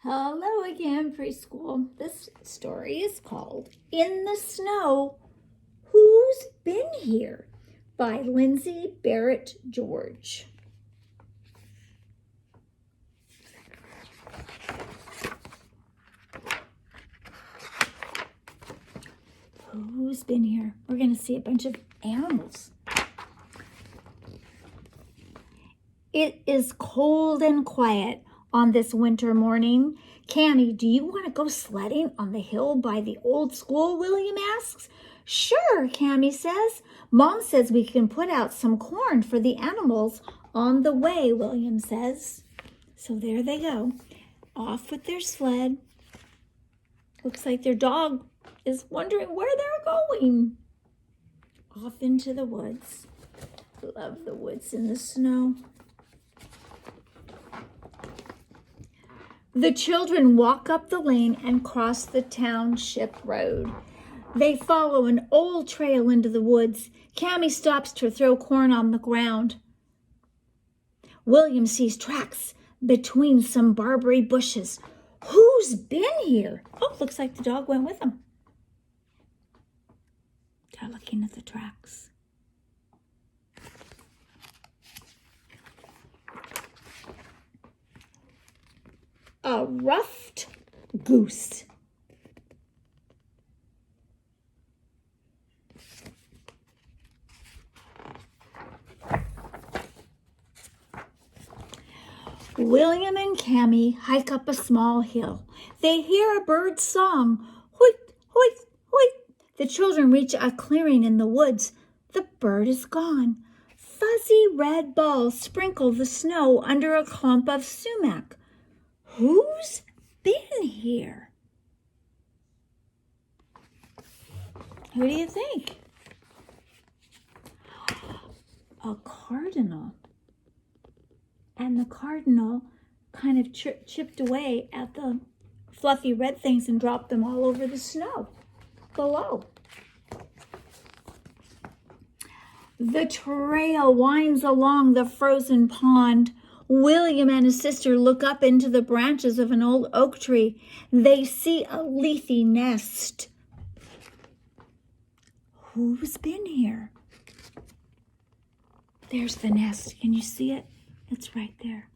Hello again, preschool. This story is called In the Snow, Who's Been Here? By Lindsay Barrett George. Who's been here? We're going to see a bunch of animals. It is cold and quiet on this winter morning. Cammy, do you want to go sledding on the hill by the old school? William asks. Sure, Cammy says. Mom says we can put out some corn for the animals on the way, William says. So there they go, off with their sled. Looks like their dog is wondering where they're going. Off into the woods. Love the woods in the snow. The children walk up the lane and cross the township road. They follow an old trail into the woods. Cammy stops to throw corn on the ground. William sees tracks between some barberry bushes. Who's been here? Oh, looks like the dog went with him. They're looking at the tracks. A ruffed goose. William and Cammy hike up a small hill. They hear a bird's song. Hoit, hoit, hoit. The children reach a clearing in the woods. The bird is gone. Fuzzy red balls sprinkle the snow under a clump of sumac. Who's been here? Who do you think? A cardinal. And the cardinal kind of chipped away at the fluffy red things and dropped them all over the snow below. The trail winds along the frozen pond. William and his sister look up into the branches of an old oak tree. They see a leafy nest. Who's been here? There's the nest. Can you see it? It's right there.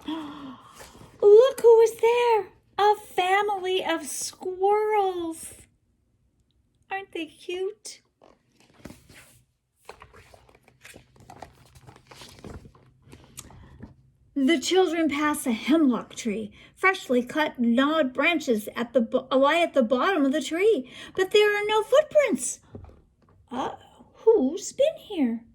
Look who is there. A family of squirrels. Aren't they cute? The children pass a hemlock tree. Freshly cut gnawed branches lie at the bottom of the tree, but there are no footprints. Who's been here?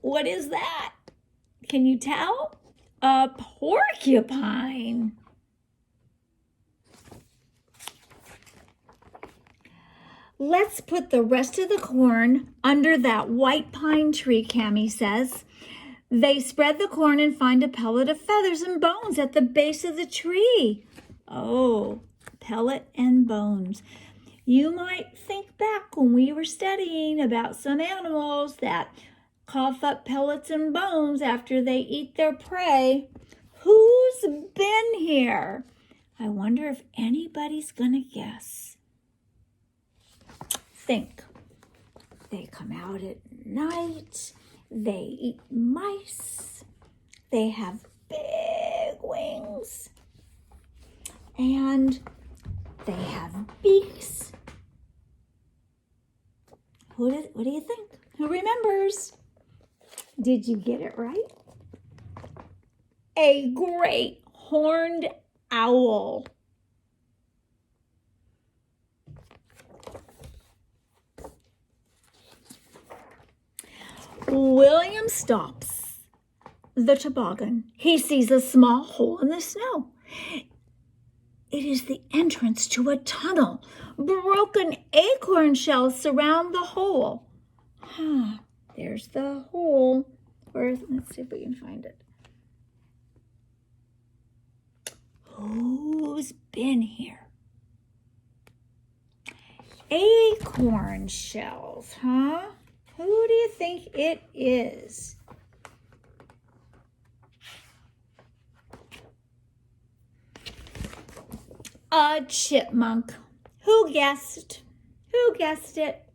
What is that? Can you tell? A porcupine. Let's put the rest of the corn under that white pine tree, Cammy says. They spread the corn and find a pellet of feathers and bones at the base of the tree. Oh, pellet and bones. You might think back when we were studying about some animals that cough up pellets and bones after they eat their prey. Who's been here? I wonder if anybody's gonna guess. Think. They come out at night. They eat mice. They have big wings. And they have beaks. What do you think? Who remembers? Did you get it right? A great horned owl. William stops the toboggan. He sees a small hole in the snow. It is the entrance to a tunnel. Broken acorn shells surround the hole. There's the hole. Let's see if we can find it. Who's been here? Acorn shells, huh? Who do you think it is? A chipmunk. Who guessed? Who guessed it?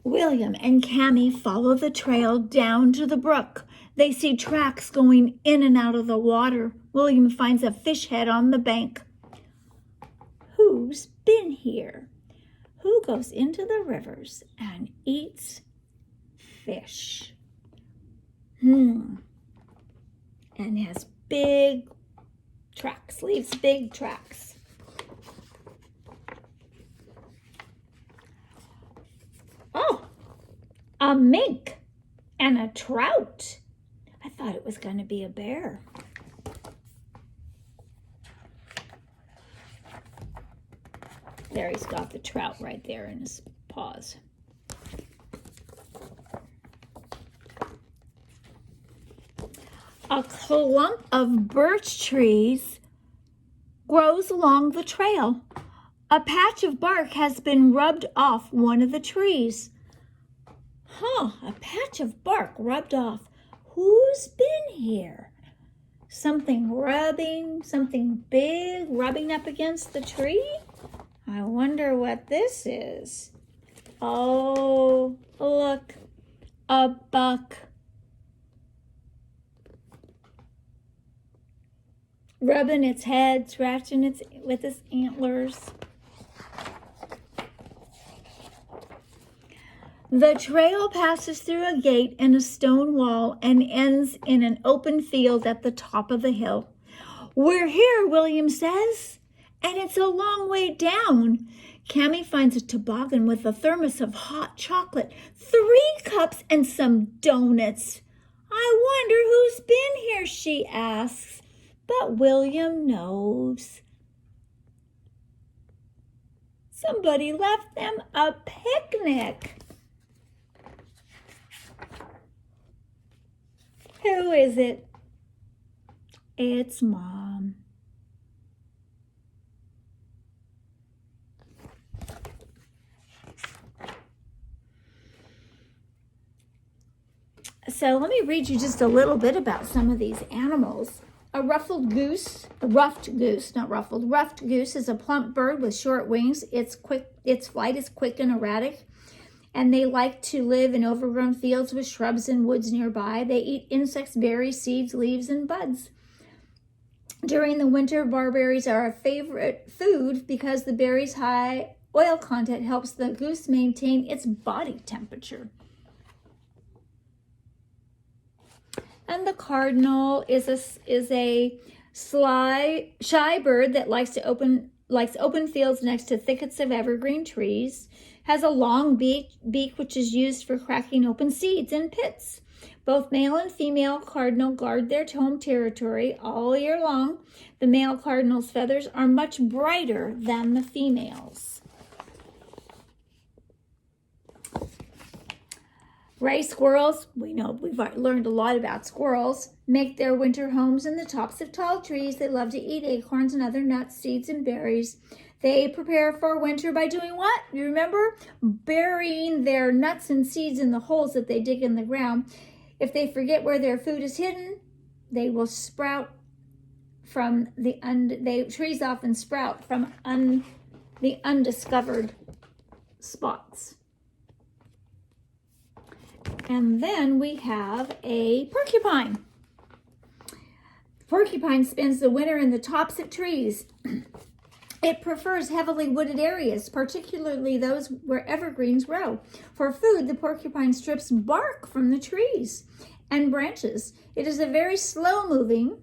William and Cammy follow the trail down to the brook. They see tracks going in and out of the water. William finds a fish head on the bank. Who's been here? Who goes into the rivers and eats fish? And has big tracks, leaves big tracks. Oh, a mink and a trout. I thought it was going to be a bear. There, he's got the trout right there in his paws. A clump of birch trees grows along the trail. A patch of bark has been rubbed off one of the trees. A patch of bark rubbed off. Who's been here? Something big rubbing up against the tree? I wonder what this is. Oh, look, a buck. Rubbing its head, scratching it with its antlers. The trail passes through a gate in a stone wall and ends in an open field at the top of the hill. We're here, William says, and it's a long way down. Cammy finds a toboggan with a thermos of hot chocolate, 3 cups, and some donuts. I wonder who's been here, she asks. But William knows. Somebody left them a picnic. Who is it? It's Mom. So let me read you just a little bit about some of these animals. A ruffed goose is a plump bird with short wings. Its flight is quick and erratic, and they like to live in overgrown fields with shrubs and woods nearby. They eat insects, berries, seeds, leaves, and buds. During the winter, barberries are a favorite food because the berry's high oil content helps the goose maintain its body temperature. And the cardinal is a shy bird that likes open fields next to thickets of evergreen trees. Has a long beak which is used for cracking open seeds in pits. Both male and female cardinal guard their home territory all year long. The male cardinal's feathers are much brighter than the female's. Gray squirrels, we know we've learned a lot about squirrels, make their winter homes in the tops of tall trees. They love to eat acorns and other nuts, seeds, and berries. They prepare for winter by doing what? You remember? Burying their nuts and seeds in the holes that they dig in the ground. If they forget where their food is hidden, they will sprout from trees often sprout from the undiscovered spots. And then we have a porcupine. Porcupine spends the winter in the tops of trees. It prefers heavily wooded areas, particularly those where evergreens grow. For food, the porcupine strips bark from the trees and branches. It is a very slow-moving,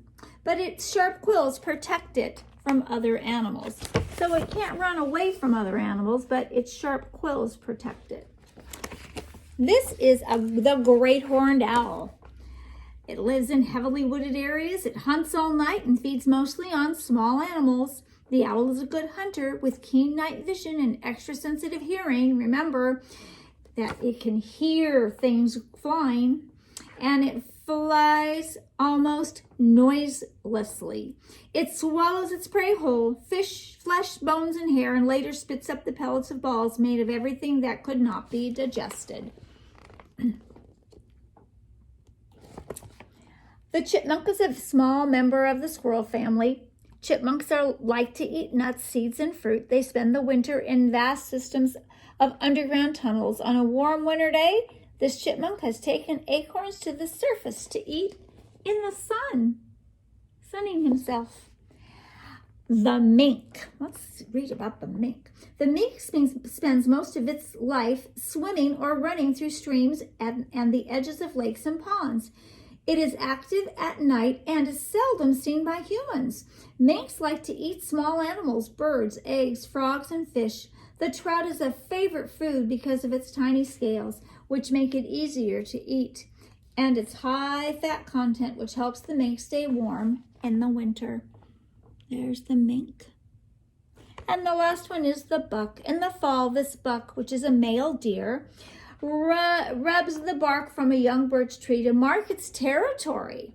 but its sharp quills protect it from other animals. So it can't run away from other animals, but its sharp quills protect it. This is the great horned owl. It lives in heavily wooded areas. It hunts all night and feeds mostly on small animals. The owl is a good hunter with keen night vision and extra sensitive hearing. Remember that it can hear things flying, and it flies almost noiselessly. It swallows its prey whole, fish, flesh, bones, and hair, and later spits up the pellets of balls made of everything that could not be digested. The chipmunk is a small member of the squirrel family. Chipmunks like to eat nuts, seeds, and fruit. They spend the winter in vast systems of underground tunnels. On a warm winter day, this chipmunk has taken acorns to the surface to eat in the sun, sunning himself. The mink. Let's read about the mink. The mink spends most of its life swimming or running through streams and the edges of lakes and ponds. It is active at night and is seldom seen by humans. Minks like to eat small animals, birds, eggs, frogs, and fish. The trout is a favorite food because of its tiny scales, which make it easier to eat, and its high fat content, which helps the mink stay warm in the winter. There's the mink. And the last one is the buck. In the fall, this buck, which is a male deer, rubs the bark from a young birch tree to mark its territory.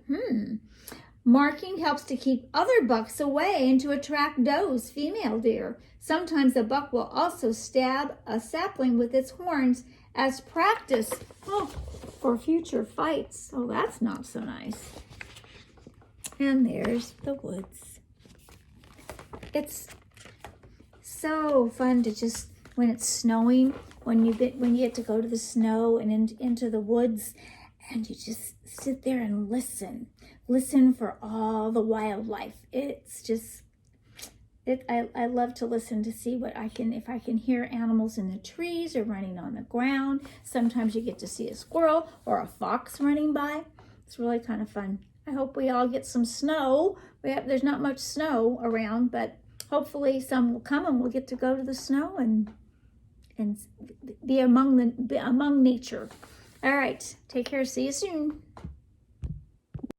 Marking helps to keep other bucks away and to attract does, female deer. Sometimes a buck will also stab a sapling with its horns as practice for future fights. Oh, that's not so nice. And there's the woods. It's so fun to just, when it's snowing, when you get to go to the snow and into the woods, and you just sit there and listen for all the wildlife. It's just, I love to listen to see if I can hear animals in the trees or running on the ground. Sometimes you get to see a squirrel or a fox running by. It's really kind of fun. I hope we all get some snow. There's not much snow around, but hopefully some will come and we'll get to go to the snow and be among nature. All right, take care. See you soon.